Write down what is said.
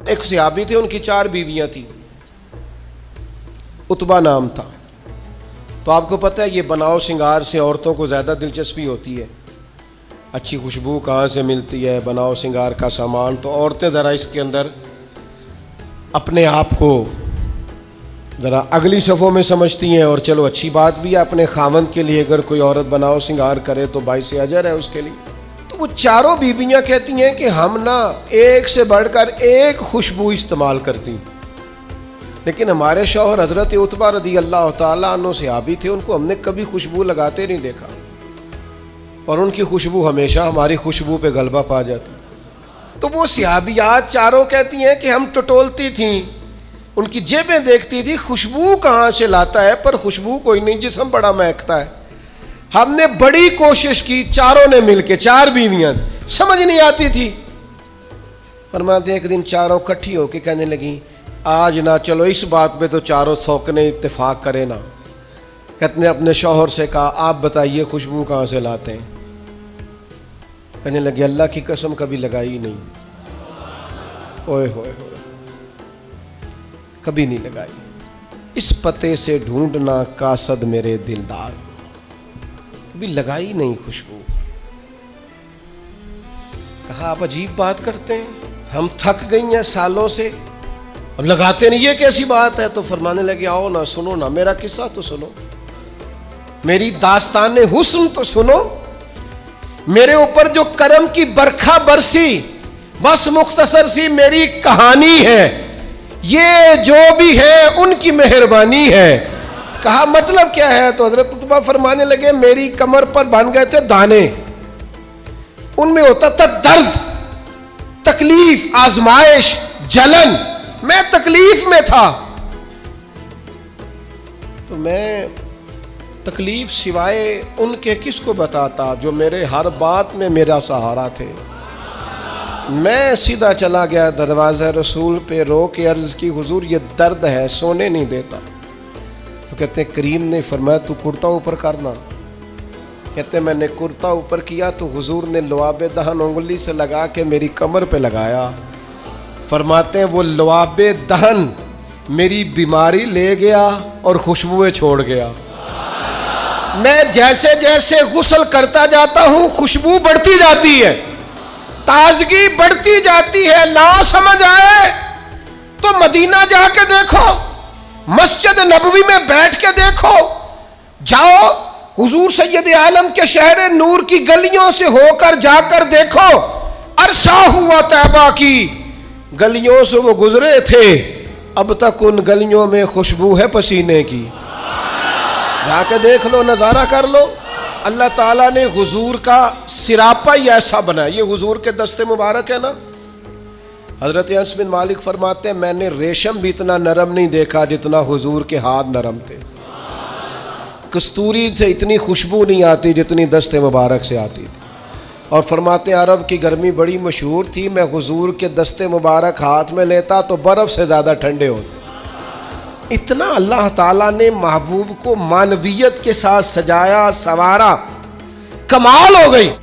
ایک صحابی تھے، ان کی 4 بیویاں تھیں، عتبہ نام تھا۔ تو آپ کو پتہ ہے یہ بناؤ سنگار سے عورتوں کو زیادہ دلچسپی ہوتی ہے، اچھی خوشبو کہاں سے ملتی ہے، بناؤ سنگار کا سامان، تو عورتیں ذرا اس کے اندر اپنے آپ کو ذرا اگلی صفوں میں سمجھتی ہیں، اور چلو اچھی بات بھی ہے، اپنے خاوند کے لیے اگر کوئی عورت بناؤ سنگار کرے تو باعث اجر ہے اس کے لیے۔ تو وہ 4 بیویاں کہتی ہیں کہ ہم نا ایک سے بڑھ کر ایک خوشبو استعمال کرتی، لیکن ہمارے شوہر حضرت عتبہ رضی اللہ تعالیٰ عنہ صحابی تھے، ان کو ہم نے کبھی خوشبو لگاتے نہیں دیکھا، اور ان کی خوشبو ہمیشہ ہماری خوشبو پہ غلبہ پا جاتی۔ تو وہ صحابیات 4 کہتی ہیں کہ ہم ٹٹولتی تھیں، ان کی جیبیں دیکھتی تھی، خوشبو کہاں سے لاتا ہے، پر خوشبو کوئی نہیں، جسم بڑا مہکتا ہے۔ ہم نے بڑی کوشش کی 4 نے مل کے، 4 بیویاں، سمجھ نہیں آتی تھی۔ فرماتے ایک دن 4 اکٹھی ہو کے کہنے لگیں آج نہ چلو اس بات پہ تو 4 سوکنے اتفاق کرے نا۔ کہتے نے اپنے شوہر سے کہا آپ بتائیے خوشبو کہاں سے لاتے ہیں؟ کہنے لگے اللہ کی قسم کبھی لگائی نہیں، اوئے ہوئے ہوئے، کبھی نہیں لگائی، اس پتے سے ڈھونڈنا قاصد میرے دلدار، کبھی لگائی نہیں خوشبو۔ کہا آپ عجیب بات کرتے ہیں، ہم تھک گئی ہیں سالوں سے، اب لگاتے نہیں، یہ کیسی بات ہے؟ تو فرمانے لگے آؤ نا سنو نا، میرا قصہ تو سنو، میری داستان حسن تو سنو، میرے اوپر جو کرم کی برکھا برسی، بس مختصر سی میری کہانی ہے، یہ جو بھی ہے ان کی مہربانی ہے۔ کہا مطلب کیا ہے؟ تو حضرت عتبہ فرمانے لگے میری کمر پر بن گئے تھے دانے، ان میں ہوتا تھا درد، تکلیف، آزمائش، جلن، میں تکلیف میں تھا، تو میں تکلیف سوائے ان کے کس کو بتاتا جو میرے ہر بات میں میرا سہارا تھے۔ میں سیدھا چلا گیا دروازہ رسول پہ، رو کے عرض کی حضور یہ درد ہے، سونے نہیں دیتا۔ تو کہتے ہیں کریم نے فرمایا تو کرتا اوپر کرنا۔ کہتے ہیں میں نے کرتا اوپر کیا تو حضور نے لعاب دہن انگلی سے لگا کے میری کمر پہ لگایا۔ فرماتے ہیں وہ لعاب دہن میری بیماری لے گیا اور خوشبوئیں چھوڑ گیا۔ میں جیسے جیسے غسل کرتا جاتا ہوں خوشبو بڑھتی جاتی ہے، تازگی بڑھتی جاتی ہے۔ نہ سمجھ آئے تو مدینہ جا کے دیکھو، مسجد نبوی میں بیٹھ کے دیکھو، جاؤ حضور سید عالم کے شہر نور کی گلیوں سے ہو کر جا کر دیکھو، عرصہ ہوا طیبہ کی گلیوں سے وہ گزرے تھے، اب تک ان گلیوں میں خوشبو ہے پسینے کی۔ جا کے دیکھ لو، نظارہ کر لو۔ اللہ تعالیٰ نے حضور کا سراپا ہی ایسا بنا، یہ حضور کے دست مبارک ہے نا۔ حضرت انس بن مالک فرماتے ہیں میں نے ریشم بھی اتنا نرم نہیں دیکھا جتنا حضور کے ہاتھ نرم تھے، کستوری سے اتنی خوشبو نہیں آتی جتنی دست مبارک سے آتی تھی۔ اور فرماتے ہیں عرب کی گرمی بڑی مشہور تھی، میں حضور کے دست مبارک ہاتھ میں لیتا تو برف سے زیادہ ٹھنڈے ہوتے۔ اتنا اللہ تعالیٰ نے محبوب کو معنویت کے ساتھ سجایا، سنوارا، کمال ہو گئی۔